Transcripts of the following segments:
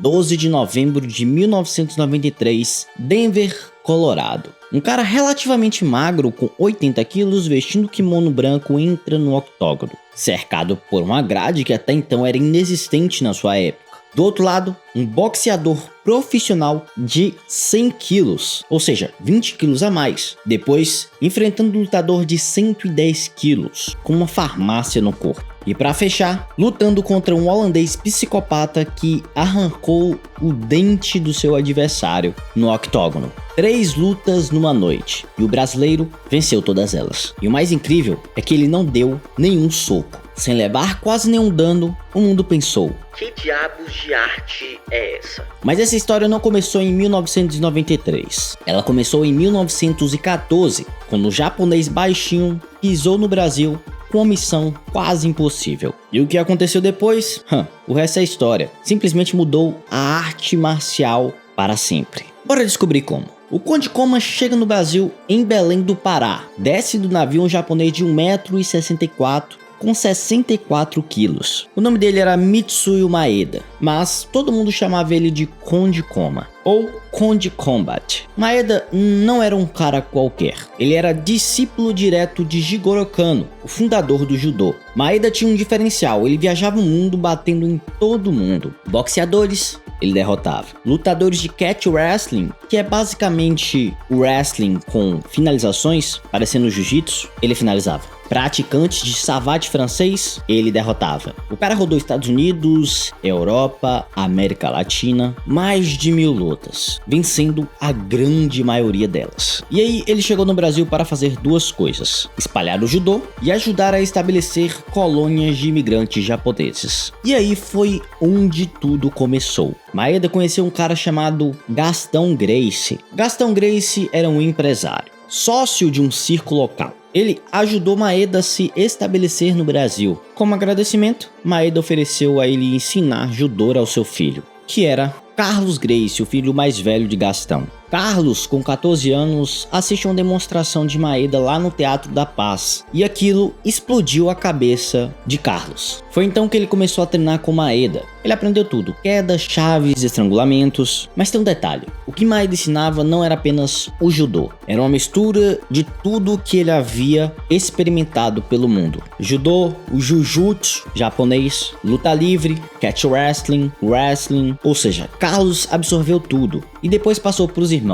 12 de novembro de 1993, Denver, Colorado. Um cara relativamente magro, com 80 quilos, vestindo kimono branco, entra no octógono, cercado por uma grade que até então era inexistente na sua época. Do outro lado, um boxeador profissional de 100 quilos, ou seja, 20 quilos a mais. Depois, enfrentando um lutador de 110 quilos, com uma farmácia no corpo. E para fechar, lutando contra um holandês psicopata que arrancou o dente do seu adversário no octógono. 3 lutas numa noite, e o brasileiro venceu todas elas. E o mais incrível é que ele não deu nenhum soco. Sem levar quase nenhum dano, o mundo pensou: que diabos de arte é essa? Mas essa história não começou em 1993. Ela começou em 1914, quando o japonês baixinho pisou no Brasil com uma missão quase impossível. E o que aconteceu depois? O resto é história. Simplesmente mudou a arte marcial para sempre. Bora descobrir como. O Conde Koma chega no Brasil em Belém do Pará. Desce do navio um japonês de 1,64 m com 64 quilos. O nome dele era Mitsuyo Maeda, mas todo mundo chamava ele de Conde Koma ou Conde Combat. Maeda não era um cara qualquer. Ele era discípulo direto de Jigoro Kano, o fundador do judô. Maeda tinha um diferencial, ele viajava o mundo batendo em todo mundo. Boxeadores, ele derrotava. Lutadores de catch wrestling, que é basicamente o wrestling com finalizações, parecendo jiu-jitsu, ele finalizava. Praticantes de savate francês, ele derrotava. O cara rodou Estados Unidos, Europa, América Latina, mais de 1000 lutas, vencendo a grande maioria delas. E aí ele chegou no Brasil para fazer 2 coisas: espalhar o judô e ajudar a estabelecer colônias de imigrantes japoneses. E aí foi onde tudo começou. Maeda conheceu um cara chamado Gastão Gracie. Gastão Gracie era um empresário, sócio de um circo local. Ele ajudou Maeda a se estabelecer no Brasil. Como agradecimento, Maeda ofereceu a ele ensinar judô ao seu filho, que era Carlos Gracie, o filho mais velho de Gastão. Carlos, com 14 anos, assiste uma demonstração de Maeda lá no Teatro da Paz, e aquilo explodiu a cabeça de Carlos. Foi então que ele começou a treinar com Maeda. Ele aprendeu tudo: quedas, chaves, estrangulamentos. Mas tem um detalhe: o que Maeda ensinava não era apenas o judô, era uma mistura de tudo que ele havia experimentado pelo mundo: judô, o jiu-jitsu japonês, luta livre, catch wrestling, wrestling. Ou seja, Carlos absorveu tudo e depois passou para os irmãos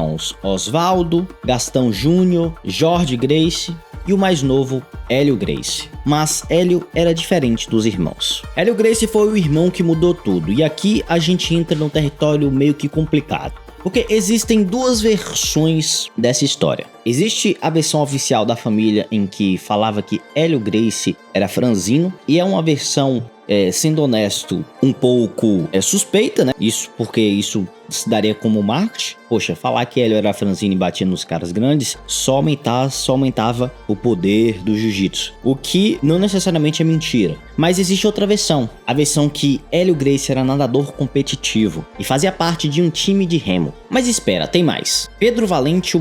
Oswaldo, Gastão Júnior, Jorge Gracie e o mais novo, Hélio Gracie. Mas Hélio era diferente dos irmãos. Hélio Gracie foi o irmão que mudou tudo, e aqui a gente entra num território meio que complicado, porque existem 2 versões dessa história. Existe a versão oficial da família, em que falava que Hélio Gracie era franzino, e é uma versão, sendo honesto, um pouco suspeita, né? Isso porque isso se daria como marketing. Poxa, falar que Hélio era franzino e batia nos caras grandes só aumentava o poder do jiu-jitsu, o que não necessariamente é mentira. Mas existe outra versão, a versão que Hélio Gracie era nadador competitivo e fazia parte de um time de remo. Mas espera, tem mais. Pedro Valente,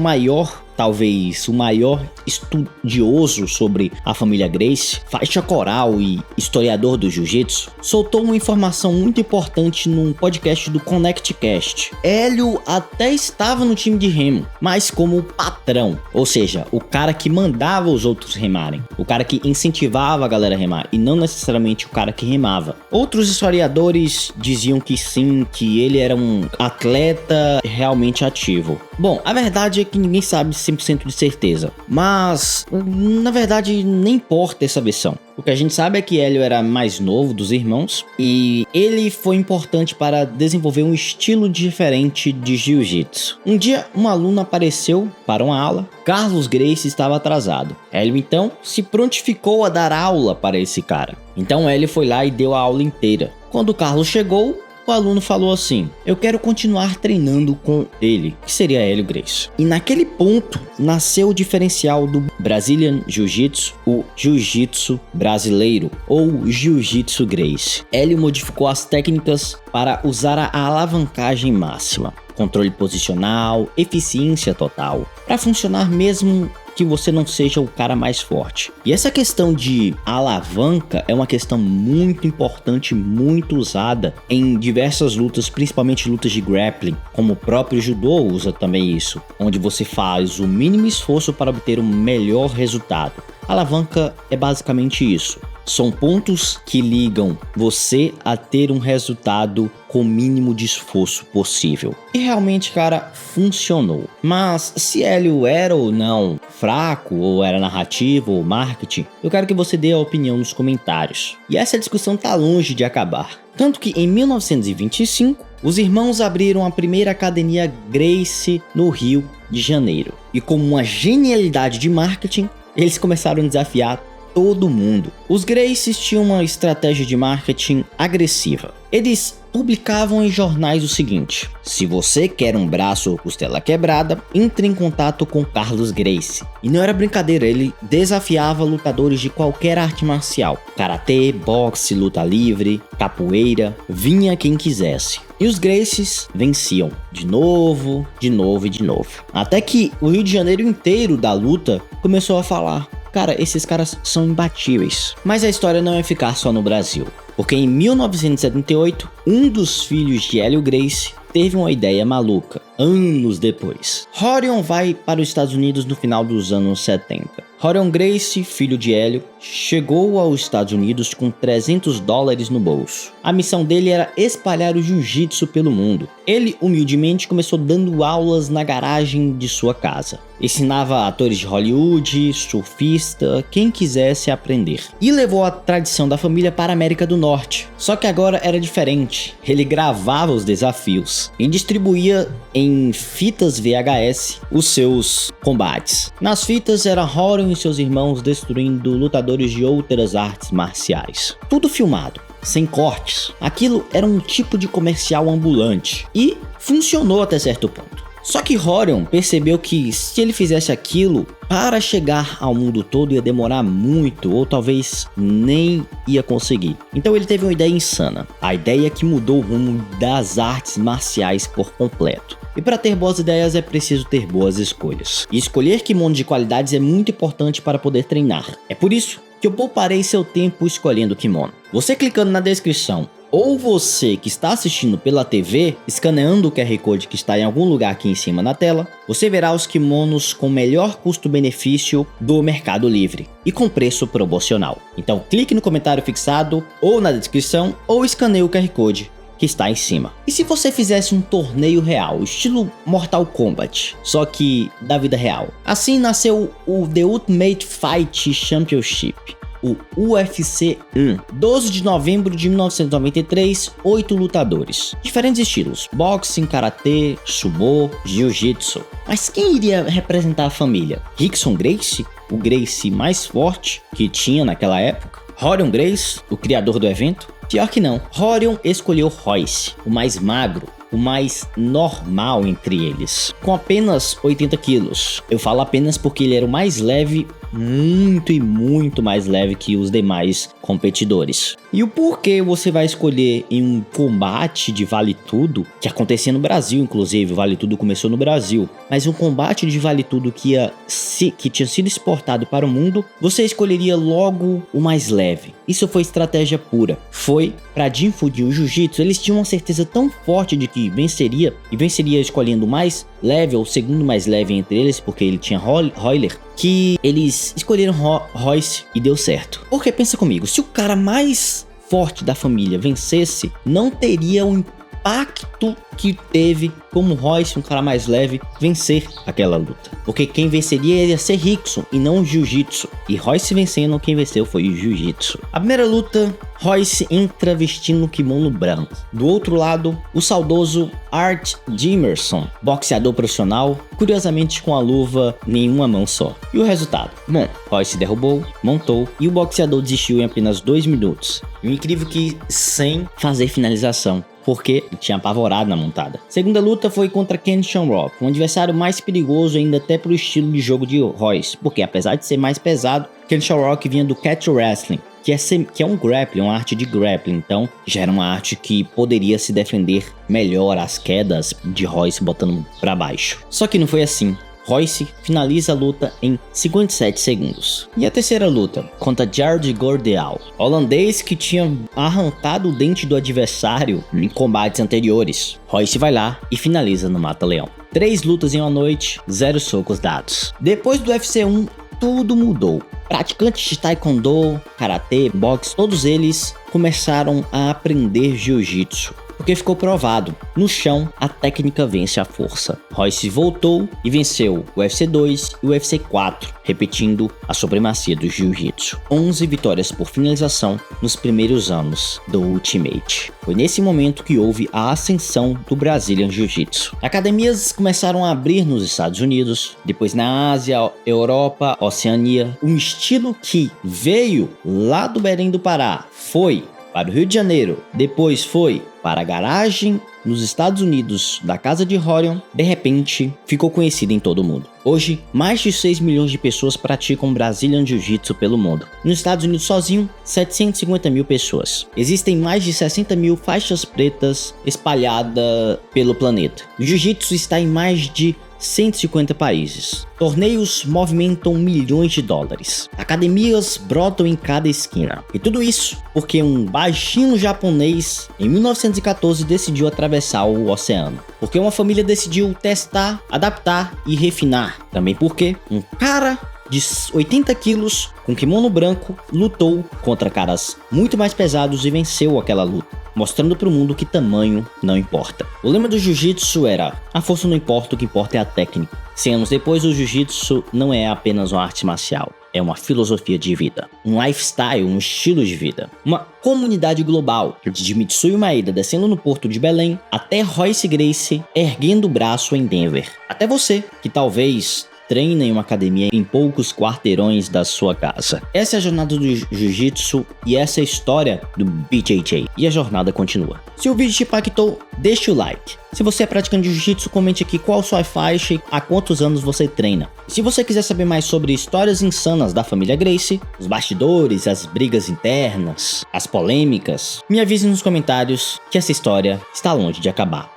talvez o maior estudioso sobre a família Gracie, faixa coral e historiador do jiu-jitsu, soltou uma informação muito importante num podcast do ConnectCast. Hélio até estava no time de remo, mas como patrão, ou seja, o cara que mandava os outros remarem, o cara que incentivava a galera a remar, e não necessariamente o cara que remava. Outros historiadores diziam que sim, que ele era um atleta realmente ativo. Bom, a verdade é que ninguém sabe 100% de certeza, mas na verdade nem importa essa versão. O que a gente sabe é que Hélio era mais novo dos irmãos e ele foi importante para desenvolver um estilo diferente de jiu-jitsu. Um dia, uma aluna apareceu para uma aula. Carlos Gracie estava atrasado. Hélio então se prontificou a dar aula para esse cara. Então Hélio foi lá e deu a aula inteira. Quando Carlos chegou, o aluno falou assim: eu quero continuar treinando com ele, que seria Hélio Gracie. E naquele ponto nasceu o diferencial do Brazilian Jiu-Jitsu, o Jiu-Jitsu brasileiro, ou Jiu-Jitsu Gracie. Hélio modificou as técnicas para usar a alavancagem máxima, controle posicional, eficiência total, para funcionar mesmo que você não seja o cara mais forte. E essa questão de alavanca é uma questão muito importante, muito usada em diversas lutas, principalmente lutas de grappling, como o próprio judô usa também isso, onde você faz o mínimo esforço para obter o melhor resultado. Alavanca é basicamente isso. São pontos que ligam você a ter um resultado com o mínimo de esforço possível. E realmente, cara, funcionou. Mas se Hélio era ou não fraco, ou era narrativo ou marketing, eu quero que você dê a opinião nos comentários. E essa discussão tá longe de acabar. Tanto que em 1925, os irmãos abriram a primeira academia Gracie no Rio de Janeiro. E como uma genialidade de marketing, eles começaram a desafiar todo mundo. Os Gracies tinham uma estratégia de marketing agressiva. Eles publicavam em jornais o seguinte: se você quer um braço ou costela quebrada, entre em contato com Carlos Gracie. E não era brincadeira, ele desafiava lutadores de qualquer arte marcial: karatê, boxe, luta livre, capoeira, vinha quem quisesse. E os Gracies venciam de novo, de novo e de novo. Até que o Rio de Janeiro inteiro da luta começou a falar: cara, esses caras são imbatíveis. Mas a história não ia ficar só no Brasil, porque em 1978, um dos filhos de Hélio Gracie teve uma ideia maluca, anos depois. Rorion vai para os Estados Unidos no final dos anos 70. Rorion Gracie, filho de Hélio, chegou aos Estados Unidos com $300 no bolso. A missão dele era espalhar o jiu-jitsu pelo mundo. Ele, humildemente, começou dando aulas na garagem de sua casa. Ensinava atores de Hollywood, surfista, quem quisesse aprender. E levou a tradição da família para a América do Norte. Só que agora era diferente. Ele gravava os desafios e distribuía em fitas VHS os seus combates. Nas fitas era Rorion e seus irmãos destruindo lutadores de outras artes marciais. Tudo filmado, sem cortes. Aquilo era um tipo de comercial ambulante e funcionou até certo ponto. Só que Rorion percebeu que se ele fizesse aquilo, para chegar ao mundo todo ia demorar muito, ou talvez nem ia conseguir. Então ele teve uma ideia insana, a ideia que mudou o rumo das artes marciais por completo. E para ter boas ideias é preciso ter boas escolhas. E escolher kimono de qualidades é muito importante para poder treinar. É por isso que eu pouparei seu tempo escolhendo kimono. Você clicando na descrição, ou você que está assistindo pela TV, escaneando o QR Code que está em algum lugar aqui em cima na tela, você verá os kimonos com melhor custo-benefício do Mercado Livre e com preço promocional. Então clique no comentário fixado ou na descrição ou escaneie o QR Code que está em cima. E se você fizesse um torneio real, estilo Mortal Kombat, só que da vida real? Assim nasceu o The Ultimate Fight Championship, o UFC 1. 12 de novembro de 1993, 8 lutadores. Diferentes estilos: boxing, karatê, sumo, jiu-jitsu. Mas quem iria representar a família? Rickson Gracie, o Gracie mais forte que tinha naquela época? Rorion Gracie, o criador do evento? Pior que não, Rorion escolheu Royce, o mais magro, o mais normal entre eles, com apenas 80 quilos. Eu falo apenas porque ele era o mais leve, muito mais leve que os demais competidores. E o porquê você vai escolher em um combate de vale tudo, que acontecia no Brasil, inclusive, o vale tudo começou no Brasil, mas um combate de vale tudo que tinha sido exportado para o mundo, você escolheria logo o mais leve. Isso foi estratégia pura. Foi para difundir o jiu-jitsu. Eles tinham uma certeza tão forte de que venceria, e venceria escolhendo o mais leve, ou o segundo mais leve entre eles, porque ele tinha Royler, que eles escolheram Royce e deu certo. Porque pensa comigo, se o cara mais forte da família vencesse, não teria o impacto que teve como Royce, um cara mais leve, vencer aquela luta. Porque quem venceria ia ser Rickson e não o jiu-jitsu. E Royce vencendo, quem venceu foi o jiu-jitsu. A primeira luta, Royce entra vestindo um kimono branco. Do outro lado, o saudoso Art Jimerson, boxeador profissional, curiosamente com a luva em uma mão só. E o resultado? Bom, Royce derrubou, montou e o boxeador desistiu em apenas 2 minutos. E o incrível que sem fazer finalização, porque ele tinha apavorado na montada. Segunda luta foi contra Ken Shamrock, um adversário mais perigoso ainda até pro estilo de jogo de Royce, porque apesar de ser mais pesado, Ken Shamrock vinha do catch wrestling, que é um grappling, uma arte de grappling. Então já era uma arte que poderia se defender melhor às quedas de Royce botando pra baixo. Só que não foi assim. Royce finaliza a luta em 57 segundos. E a terceira luta, contra Jared Gordeal, holandês que tinha arrancado o dente do adversário em combates anteriores. Royce vai lá e finaliza no mata-leão. 3 lutas em uma noite, 0 socos dados. Depois do UFC 1, tudo mudou. Praticantes de taekwondo, karatê, boxe, todos eles começaram a aprender jiu-jitsu. Porque ficou provado, no chão a técnica vence a força. Royce voltou e venceu o UFC 2 e o UFC 4, repetindo a supremacia do jiu-jitsu. 11 vitórias por finalização nos primeiros anos do Ultimate. Foi nesse momento que houve a ascensão do Brazilian Jiu-Jitsu. Academias começaram a abrir nos Estados Unidos, depois na Ásia, Europa, Oceania. Um estilo que veio lá do Belém do Pará foi para o Rio de Janeiro, depois foi para a garagem nos Estados Unidos da casa de Rorion, de repente ficou conhecido em todo o mundo. Hoje, mais de 6 milhões de pessoas praticam Brazilian Jiu-Jitsu pelo mundo. Nos Estados Unidos sozinho, 750 mil pessoas. Existem mais de 60 mil faixas pretas espalhadas pelo planeta. O Jiu-Jitsu está em mais de 150 países. Torneios movimentam milhões de dólares. Academias brotam em cada esquina. E tudo isso porque um baixinho japonês, em 1914, decidiu atravessar o oceano. Porque uma família decidiu testar, adaptar e refinar. Também porque um cara de 80 quilos, com kimono branco, lutou contra caras muito mais pesados e venceu aquela luta, mostrando para o mundo que tamanho não importa. O lema do jiu-jitsu era: a força não importa, o que importa é a técnica. 100 anos depois, o jiu-jitsu não é apenas uma arte marcial, é uma filosofia de vida, um lifestyle, um estilo de vida, uma comunidade global, de Mitsui Maeda descendo no porto de Belém, até Royce Gracie erguendo o braço em Denver. Até você, que talvez treina em uma academia em poucos quarteirões da sua casa. Essa é a jornada do jiu-jitsu e essa é a história do BJJ. E a jornada continua. Se o vídeo te impactou, deixa o like. Se você é praticante de jiu-jitsu, comente aqui qual sua faixa e há quantos anos você treina. E se você quiser saber mais sobre histórias insanas da família Gracie, os bastidores, as brigas internas, as polêmicas, me avise nos comentários que essa história está longe de acabar.